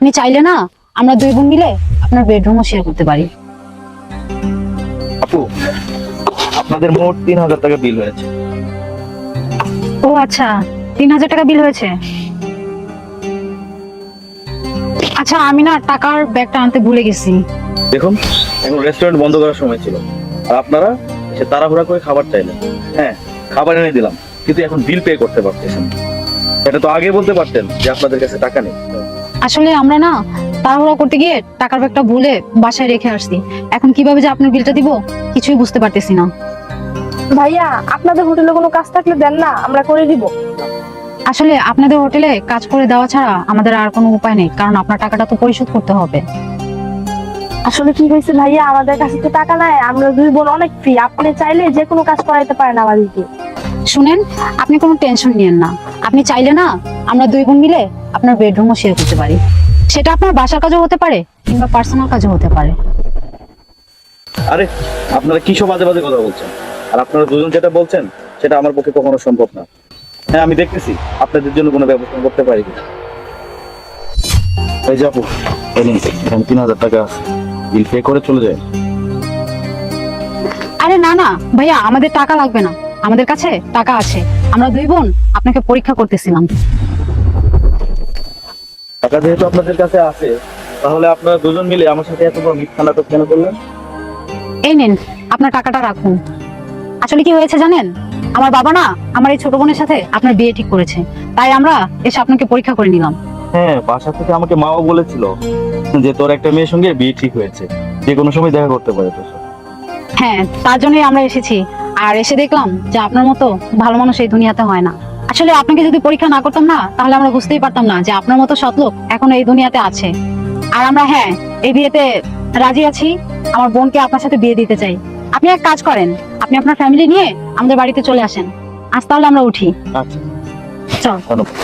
আপনি চাইলে না আমরা দুই বোন মিলে আপনার বেডরুমও শেয়ার করতে পারি। আপু, আপনাদের মোট 3000 টাকা বিল হয়েছে। ও আচ্ছা, 3000 টাকা বিল হয়েছে। আচ্ছা, আমি না টাকার ব্যাগটা আনতে ভুলে গেছি। দেখুন, এখন রেস্টুরেন্ট বন্ধ করার সময় ছিল, আর আপনারা এসে তাড়াহুড়া করে খাবার চাইলেন। হ্যাঁ, খাবার এনে দিলাম, কিন্তু এখন বিল পে করতে পারতেছেন না। এটা তো আগে বলতে পারতেন যে আপনাদের কাছে টাকা নেই। আসলে আমরা না তাড়াহুড়া করতে গিয়ে টাকার ব্যাগটা ভুলে বাসায় রেখে আসছি। এখন কিভাবে যে আপনার বিলটা দিব কিছুই বুঝতে পারতেছি না। ভাইয়া, আপনাদের হোটেলে কোনো কাজ থাকলে দেন না, আমরা করে দিব। আসলে আপনাদের হোটেলে কাজ করে দেওয়া ছাড়া আমাদের আর কোনো উপায় নেই, কারণ আপনার টাকাটা তো পরিশোধ করতে হবে। আসলে কি হয়েছে ভাইয়া, আমাদের কাছে তো টাকা নাই, আমরা দুই বোন অনেক ফ্রি, আপনি চাইলে যে কোনো কাজ করাইতে পারেন আমাদেরকে। শুনেন, আপনি কোনো টেনশন নিয়েন না। আপনি চাইলে না আমরা দুই বোন মিলে আপনার বেডরুমও শেয়ার করতে পারি। সেটা আপনার বাসার কাজও হতে পারে কিংবা পার্সোনাল কাজও হতে পারে। আরে, আপনারা কি সব বাজে বাজে কথা বলছেন? আর আপনারা দুজন যেটা বলছেন সেটা আমার পক্ষে কখনো সম্ভব না। হ্যাঁ, আমি দেখতেছি আপনাদের জন্য কোনো ব্যবস্থা করতে পারি কিনা। এই যে আপু, এই নিন, এখানে 3000 টাকা আছে, বিল পে করে চলে যায়। আরে না না ভাইয়া, আমাদের টাকা লাগবে না, আমাদের কাছে টাকা আছে। আমরা দুই বোন আপনাকে পরীক্ষা করতেছিলাম। টাকা যেহেতু আপনাদের কাছে আছে, তাহলে আপনারা দুজন মিলে আমার সাথে এত বড় মিথ্যা নাটক কেন করলেন? এই নেন, আপনার টাকাটা রাখুন। আসলে কি হয়েছে জানেন, আমার বাবা না আমার এই ছোট বোনের সাথে আপনার বিয়ে ঠিক করেছে, তাই আমরা এসে আপনাকে পরীক্ষা করে নিলাম। হ্যাঁ, বাসা থেকে আমাকে মাও বলেছিল যে তোর একটা মেয়ের সঙ্গে বিয়ে ঠিক হয়েছে, যে কোনো সময় দেখা করতে পারে তোর সাথে। হ্যাঁ, তার জন্যই আমরা এসেছি। আর এসে দেখলাম যে আপনার মতো ভালো মানুষ এই দুনিয়াতে হয় না। আসলে আপনাকে যদি পরীক্ষা না করতাম না, তাহলে আমরা বুঝতেই পারতাম না যে আপনার মতো সৎ লোক এখনো এই দুনিয়াতে আছে। আর আমরা হ্যাঁ, এই বিয়েতে রাজি আছি। আমার বোনকে আপনার সাথে বিয়ে দিতে চাই। আপনি এক কাজ করেন, আপনি আপনার ফ্যামিলি নিয়ে আমাদের বাড়িতে চলে আসেন। আজ তাহলে আমরা উঠি। আচ্ছা, চল। ধন্যবাদ।